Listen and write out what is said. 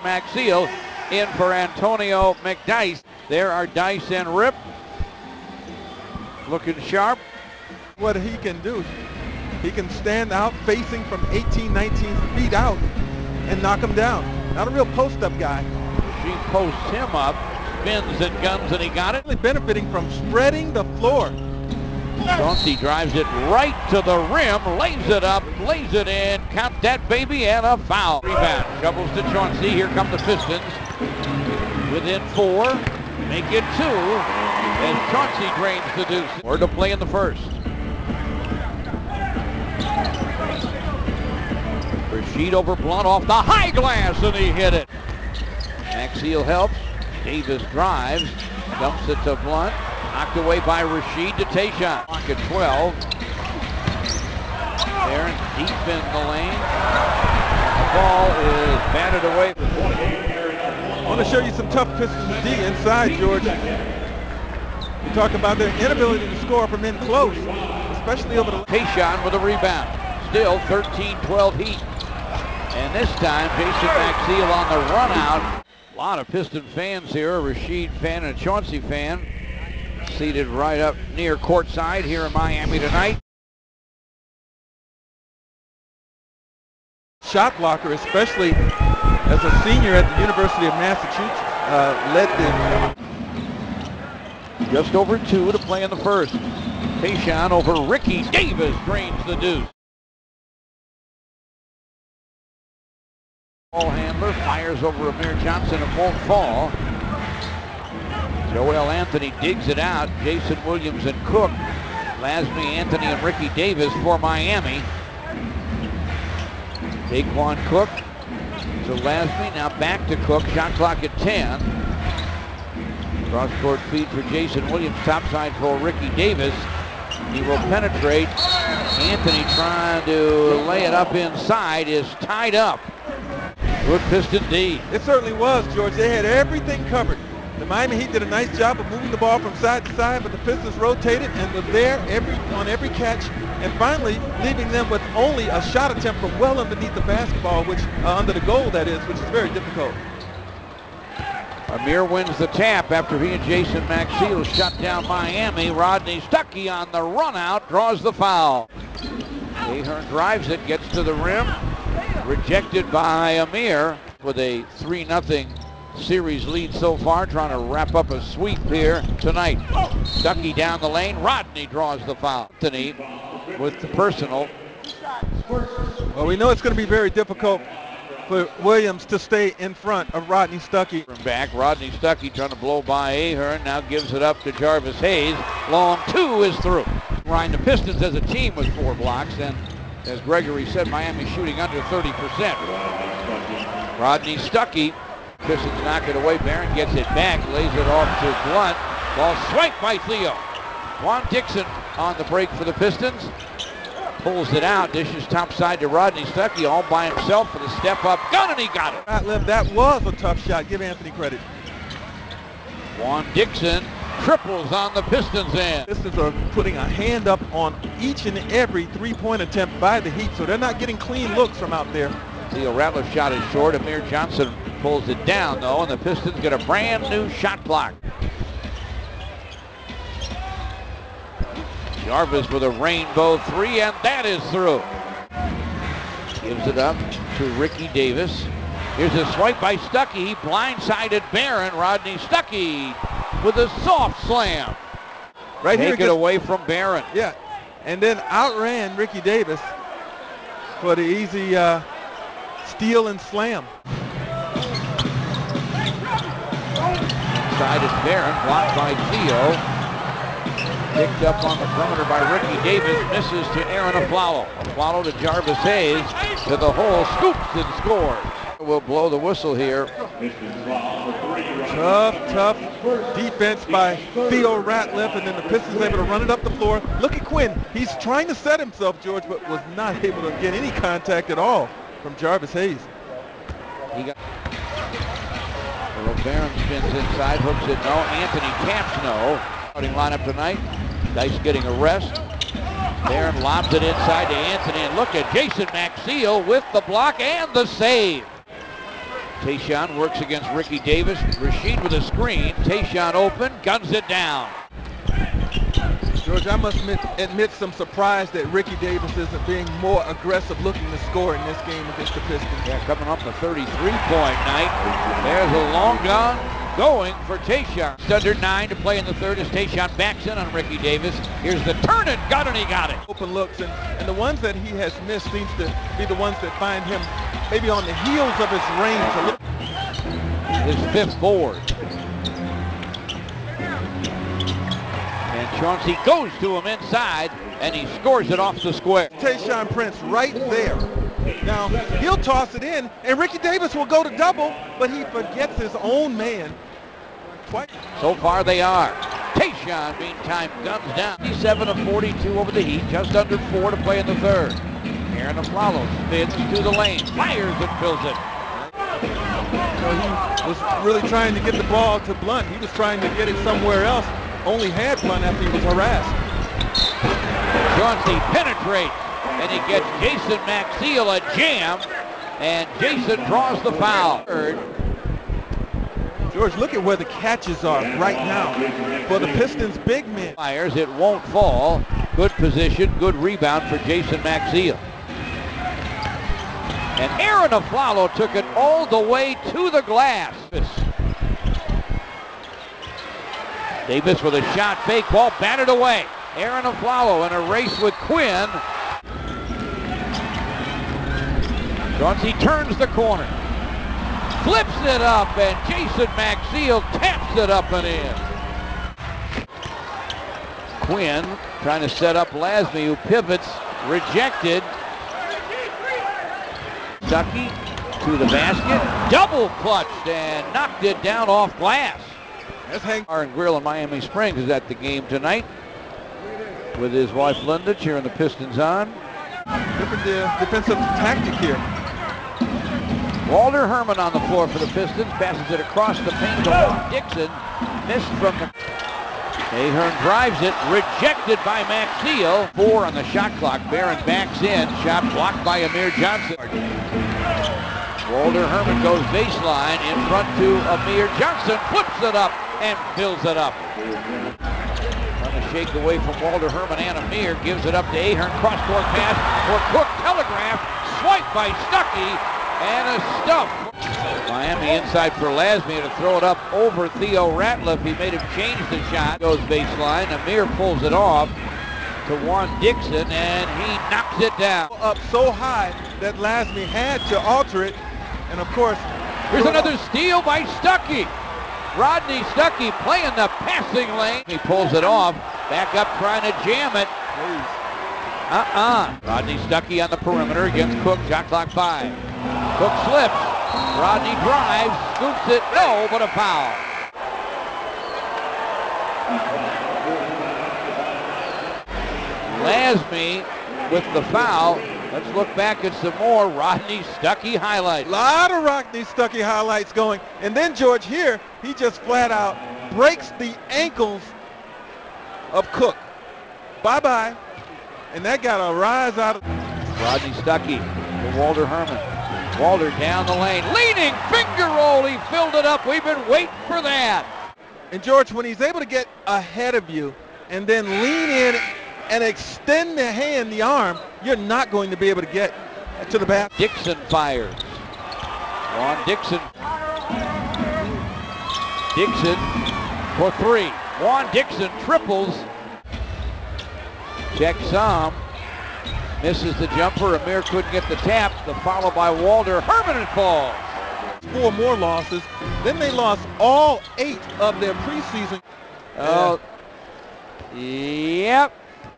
Maxiel in for Antonio McDice. There are Dice and Rip. Looking sharp. What he can do, he can stand out facing from 18, 19 feet out and knock him down. Not a real post-up guy. She posts him up, spins and guns, and he got it. Really benefiting from spreading the floor. Chauncey drives it right to the rim, lays it up, lays it in, count that baby, and a foul. Rebound, shovels to Chauncey. Here come the Pistons. Within 4, make it 2, as Chauncey drains the deuce. More to play in the first. Rasheed over Blunt off the high glass, and he hit it. Maxiel helps. Davis drives, dumps it to Blunt. Knocked away by Rasheed to Tayshaun. Clock at 12. Barron deep in the lane. The ball is batted away. I want to show you some tough Pistons D inside, George. You talk about their inability to score from in close, especially over the... Tayshaun with a rebound. Still 13-12 Heat. And this time, Jason Maxiel on the run out. A lot of Piston fans here, a Rasheed fan and a Chauncey fan. Seated right up near courtside here in Miami tonight. Shot blocker, especially as a senior at the University of Massachusetts, led them. Just over 2 to play in the first. Tayshaun over Ricky Davis drains the deuce. Ball handler fires over Amir Johnson and won't fall. Joel Anthony digs it out. Jason Williams and Cook. Lasme, Anthony, and Ricky Davis for Miami. Daquan Cook to Lasme. Now back to Cook. Shot clock at 10. Cross-court feed for Jason Williams. Topside for Ricky Davis. He will penetrate. Anthony trying to lay it up inside is tied up. Good Piston D. It certainly was, George. They had everything covered. The Miami Heat did a nice job of moving the ball from side to side, but the Pistons rotated and were there on every catch, and finally leaving them with only a shot attempt from well underneath the basketball, which under the goal, that is, which is very difficult. Amir wins the tap after he and Jason Maxiel shut down Miami. Rodney Stuckey on the run out, draws the foul. Ahern drives it, gets to the rim, rejected by Amir with a 3-0 series lead so far, trying to wrap up a sweep here tonight. Stuckey down the lane. Rodney draws the foul. Anthony with the personal. Well, we know it's going to be very difficult for Williams to stay in front of Rodney Stuckey. Back, Rodney Stuckey trying to blow by Ahern. Now gives it up to Jarvis Hayes. Long 2 is through. Ryan, the Pistons as a team with 4 blocks, and as Gregory said, Miami shooting under 30%. Rodney Stuckey. Pistons knock it away. Barron gets it back, lays it off to Blunt. Ball swiped by Theo. Juan Dixon on the break for the Pistons. Pulls it out, dishes topside to Rodney Stuckey all by himself for the step-up gun, and he got it. That was a tough shot. Give Anthony credit. Juan Dixon triples on the Pistons end. Pistons are putting a hand up on each and every three-point attempt by the Heat, so they're not getting clean looks from out there. Theo Ratliff shot is short. Amir Johnson pulls it down, though, and the Pistons get a brand new shot block. Jarvis with a rainbow 3, and that is through. Gives it up to Ricky Davis. Here's a swipe by Stuckey. He blindsided Barron. Rodney Stuckey with a soft slam. Right here, Take it away from Barron. Yeah, and then outran Ricky Davis for the easy steal and slam. Side is Barron, blocked by Theo. Picked up on the perimeter by Ricky Davis, misses to Aaron Aflalo. Aflalo to Jarvis Hayes, to the hole, scoops and scores. We'll blow the whistle here. Tough defense by Theo Ratliff, and then the Pistons able to run it up the floor. Look at Quinn. He's trying to set himself, George, but was not able to get any contact at all from Jarvis Hayes. He got Barron spins inside, hooks it, no. Anthony taps no. Starting lineup tonight. Dice getting a rest. Barron lobs it inside to Anthony, and look at Jason Maxiel with the block and the save. Tayshaun works against Ricky Davis. Rasheed with a screen. Tayshaun open, guns it down. George, I must admit some surprise that Ricky Davis isn't being more aggressive looking to score in this game against the Pistons. Yeah, coming up a 33-point night. There's a long gun going for Tayshaun. It's under 9 to play in the third as Tayshaun backs in on Ricky Davis. Here's the turn and gun, and he got it. Open looks, and the ones that he has missed seems to be the ones that find him maybe on the heels of his range. His fifth board. And Chauncey goes to him inside, and he scores it off the square. Tayshaun Prince right there. Now, he'll toss it in, and Ricky Davis will go to double, but he forgets his own man. Twice. So far they are. Tayshaun, meantime, guns down. 57 of 42 over the Heat, just under 4 to play in the third. Aaron Aflalo spins to the lane, fires and fills it. He was really trying to get the ball to Blunt. He was trying to get it somewhere else. Only had Blunt after he was harassed. Chauncey penetrates, and he gets Jason Maxiel a jam, and Jason draws the foul. George, look at where the catches are right now for the Pistons' big men. Fires, it won't fall. Good position, good rebound for Jason Maxiel. And Aaron Aflalo took it all the way to the glass. Davis with a shot fake, ball batted away. Aaron Aflalo in a race with Quinn. Chauncey turns the corner. Flips it up, and Jason Maxiel taps it up and in. Quinn trying to set up Lasme, who pivots, rejected. Stuckey to the basket, double clutched and knocked it down off glass. That's Hank. Bar and Grill in Miami Springs is at the game tonight with his wife Linda cheering the Pistons on. Different defensive tactic here. Walter Herman on the floor for the Pistons, passes it across the paint to Walt Dixon, missed from the... Ahern drives it, rejected by Maxiel. 4 on the shot clock. Barron backs in, shot blocked by Amir Johnson. Walter Herman goes baseline in front to Amir Johnson, flips it up and fills it up. Trying to shake away from Walter Herman and Amir, gives it up to Ahern, cross-court pass for Cook, telegraph, swipe by Stuckey, and a stuff. Miami inside for Lasme to throw it up over Theo Ratliff. He made him change the shot. Goes baseline. Amir pulls it off to Juan Dixon, and he knocks it down. Up so high that Lasme had to alter it. And of course, here's another steal by Stuckey. Rodney Stuckey playing the passing lane. He pulls it off. Back up trying to jam it. Rodney Stuckey on the perimeter against Cook. Shot clock 5. Cook slips. Rodney drives, scoops it, no, but a foul. Lasme with the foul. Let's look back at some more Rodney Stuckey highlights. A lot of Rodney Stuckey highlights going. And then George here, he just flat out breaks the ankles of Cook. Bye-bye. And that got a rise out of... Rodney Stuckey to Walter Herman. Walter down the lane, leaning finger roll. He filled it up. We've been waiting for that. And George, when he's able to get ahead of you and then lean in and extend the hand, the arm, you're not going to be able to get to the bat. Dixon fires. Juan Dixon. Dixon for 3. Juan Dixon triples. Check some. Misses the jumper. Amir couldn't get the tap. The follow by Walter Herman, and falls. 4 more losses. Then they lost all 8 of their preseason. Oh, yep.